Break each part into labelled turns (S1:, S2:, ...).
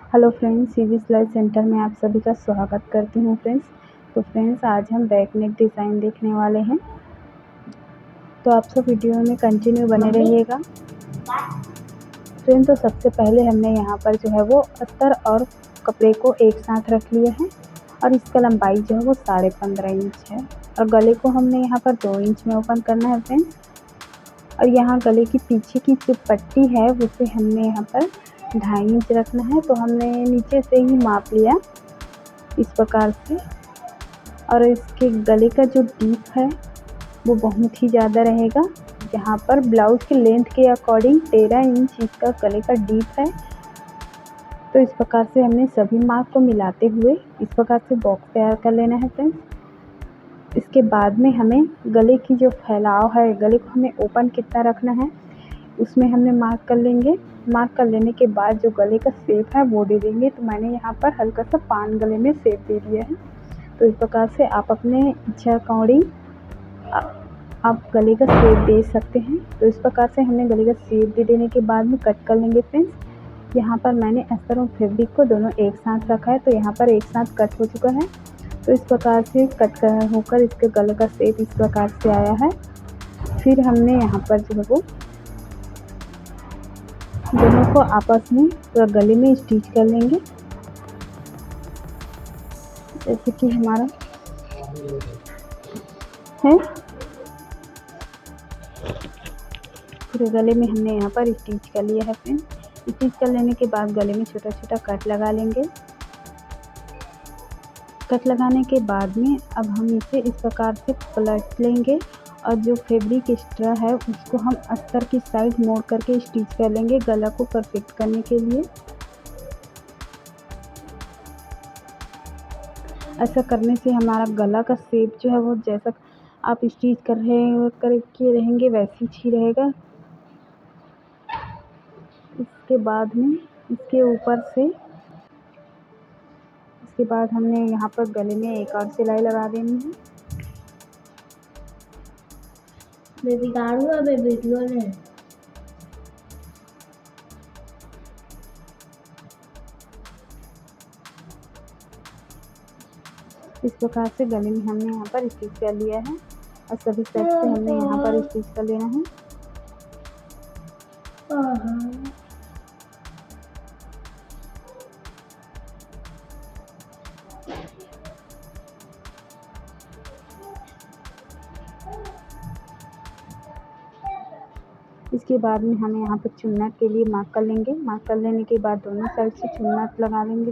S1: Hello friends, CG सिलाई centre में आप सभी का स्वागत करती हूँ फ्रेंड्स। तो फ्रेंड्स, आज हम बैक नेक डिज़ाइन देखने वाले हैं, तो आप सब वीडियो में कंटिन्यू बने रहिएगा। फ्रेंड्स, तो सबसे पहले हमने यहाँ पर जो है वो अस्तर और कपड़े को एक साथ रख लिया है और इसका लंबाई जो है वो 15.5 इंच है और गले को हमने यहाँ पर 2 इंच में ओपन करना है फ्रेंड्स। और यहाँ गले की पीछे की जो पट्टी है उसे हमने यहाँ पर 2.5 इंच रखना है। तो हमने नीचे से ही माप लिया इस प्रकार से। और इसके गले का जो डीप है वो बहुत ही ज़्यादा रहेगा, जहाँ पर ब्लाउज के लेंथ के अकॉर्डिंग 13 इंच इसका गले का डीप है। तो इस प्रकार से हमने सभी माप को मिलाते हुए इस प्रकार से बॉक्स तैयार कर लेना है फ्रेंड्स। इसके बाद में हमें गले की जो फैलाव है, गले को हमें ओपन कितना रखना है उसमें हमने मार्क कर लेंगे। मार्क कर लेने के बाद जो गले का शेप है वो दे देंगे। तो मैंने यहाँ पर हल्का सा पान गले में शेप दे दिया है। तो इस प्रकार से आप अपने इच्छा अकॉर्डिंग आप गले का शेप दे सकते हैं। तो इस प्रकार से हमने गले का शेप दे देने के बाद में कट कर लेंगे फ्रेंड्स। यहाँ पर मैंने अस्तर और फैब्रिक को दोनों एक साथ रखा है, तो यहाँ पर एक साथ कट हो चुका है। तो इस प्रकार से कट होकर इसके गले का शेप इस प्रकार से आया है। फिर हमने यहाँ पर जो है वो दोनों को आपस में पूरा गले में स्टिच कर लेंगे, जैसे कि हमारा है। पूरे गले में हमने यहाँ पर स्टिच कर लिया है फ्रेंड। स्टिच कर लेने के बाद गले में छोटा छोटा कट लगा लेंगे। कट लगाने के बाद में अब हम इसे इस प्रकार से पलट लेंगे और जो फैब्रिक एक्स्ट्रा है उसको हम अस्तर की साइड मोड़ करके स्टिच कर लेंगे गला को परफेक्ट करने के लिए। ऐसा करने से हमारा गला का शेप जो है वो जैसा आप स्टिच करके रहेंगे वैसे ही रहेगा। इसके बाद में इसके ऊपर से इसके बाद हमने यहाँ पर गले में एक और सिलाई लगा देनी है। इस प्रकार से गले में हमने यहाँ पर स्टिच कर लिया है और सभी साइड से हमने यहाँ पर स्टिच कर लेना है। इसके बाद में हमें यहाँ पर चुन्नट के लिए मार्क कर लेंगे। मार्क कर लेने के बाद दोनों साइड से चुन्नट लगा लेंगे।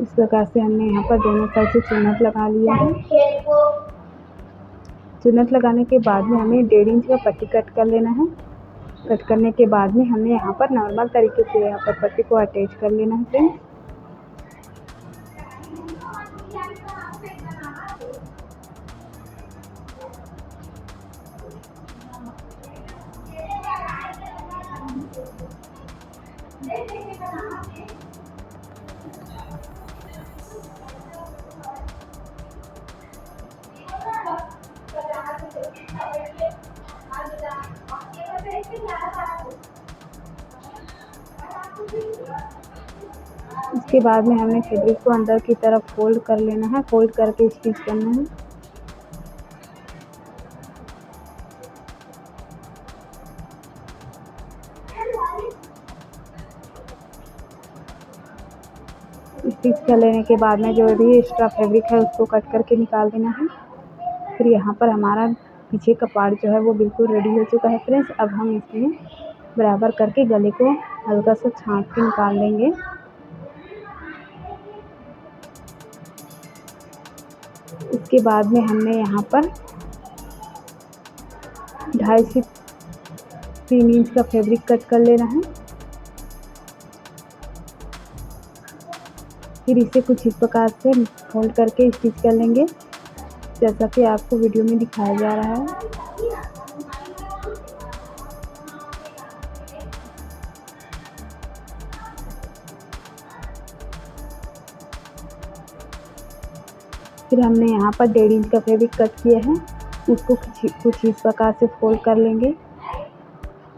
S1: इस प्रकार से हमने यहाँ पर दोनों साइड से चुन्नट लगा लिया है। चुन्नट लगाने के बाद में हमें 1.5 इंच का पट्टी कट कर लेना है। कट करने के बाद में हमने यहाँ पर नॉर्मल तरीके से यहाँ पर पट्टी को अटैच कर लेना है फ्रेंड्स। इसके बाद में हमने फैब्रिक को अंदर की तरफ फोल्ड कर लेना है, फोल्ड करके स्टिच करना है। स्टिच कर लेने के बाद में जो भी एक्स्ट्रा फैब्रिक है उसको कट करके निकाल देना है। फिर यहाँ पर हमारा पीछे का पार्ट जो है वो बिल्कुल रेडी हो चुका है फ्रेंड्स। अब हम इसमें बराबर करके गले को हल्का सा छाँट के निकाल लेंगे। इसके बाद में हमने यहाँ पर 2.5 से 3 इंच का फैब्रिक कट कर लेना है। फिर इसे कुछ इस प्रकार से फोल्ड करके स्टिच कर लेंगे, जैसा कि आपको वीडियो में दिखाया जा रहा है। फिर हमने यहाँ पर 1.5 इंच का फैब्रिक कट किया है, उसको कुछ इस प्रकार से फोल्ड कर लेंगे।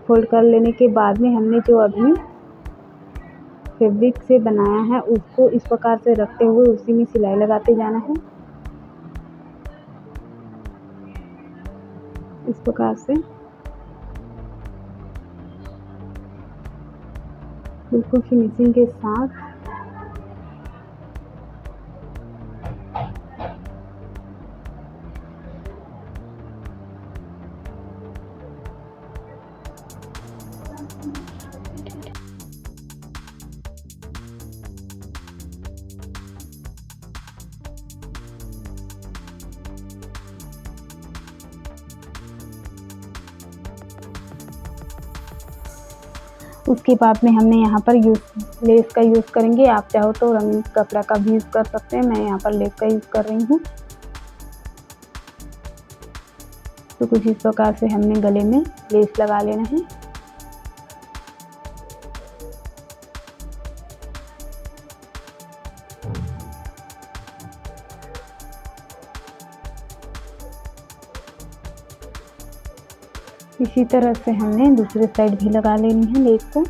S1: फोल्ड कर लेने के बाद में हमने जो अभी फैब्रिक से बनाया है उसको इस प्रकार से रखते हुए उसी में सिलाई लगाते जाना है, इस प्रकार से बिल्कुल फिनिशिंग के साथ। उसके बाद में हमने यहाँ पर लेस का यूज़ करेंगे। आप चाहो तो रंगीन कपड़ा का भी यूज़ कर सकते हैं, मैं यहाँ पर लेस का यूज़ कर रही हूँ। तो कुछ इस प्रकार से हमने गले में लेस लगा लेना है। इसी तरह से हमने दूसरे साइड भी लगा लेनी है लेस को।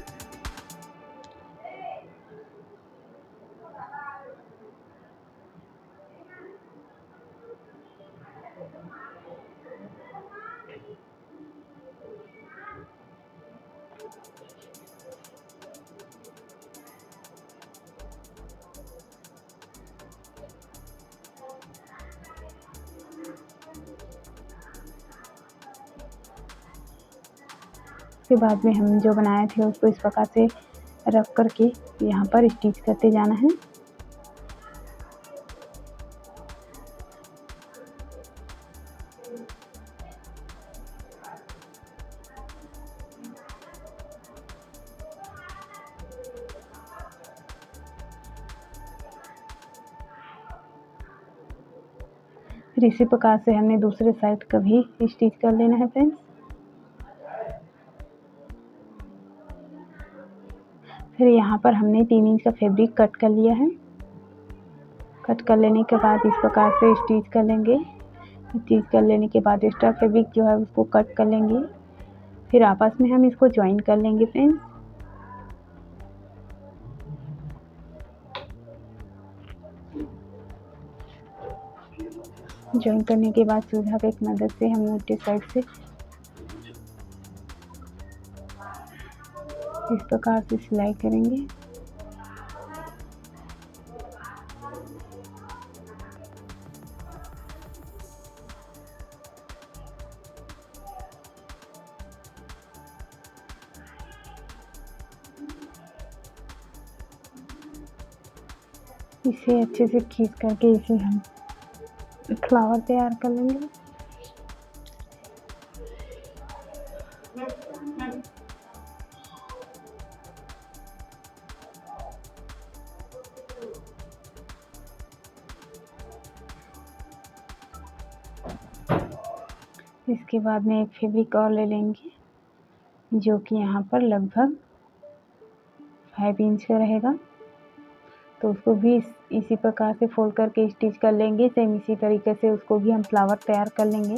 S1: उसके बाद में हम जो बनाए थे उसको इस प्रकार से रख करके यहाँ पर स्टिच करते जाना है। फिर इसी प्रकार से हमने दूसरे साइड का भी स्टिच कर लेना है फ्रेंड्स। फिर यहाँ पर हमने 3 इंच का फैब्रिक कट कर लिया है। कट कर लेने के बाद इस प्रकार से स्टिच कर लेंगे। स्टिच कर लेने के बाद एक्स्ट्रा फैब्रिक जो है उसको कट कर लेंगे। फिर आपस में हम इसको ज्वाइन कर लेंगे फ्रेंड्स। ज्वाइन करने के बाद सुई धागे की मदद से हम उल्टे साइड से इस प्रकार से सिलाई करेंगे। इसे अच्छे से खींच करके इसे हम फ्लावर तैयार कर लेंगे। इसके बाद में एक फैब्रिक और ले लेंगे जो कि यहाँ पर लगभग 5 इंच का रहेगा। तो उसको भी इसी प्रकार से फोल्ड करके स्टिच कर लेंगे। सेम इसी तरीके से उसको भी हम फ्लावर तैयार कर लेंगे।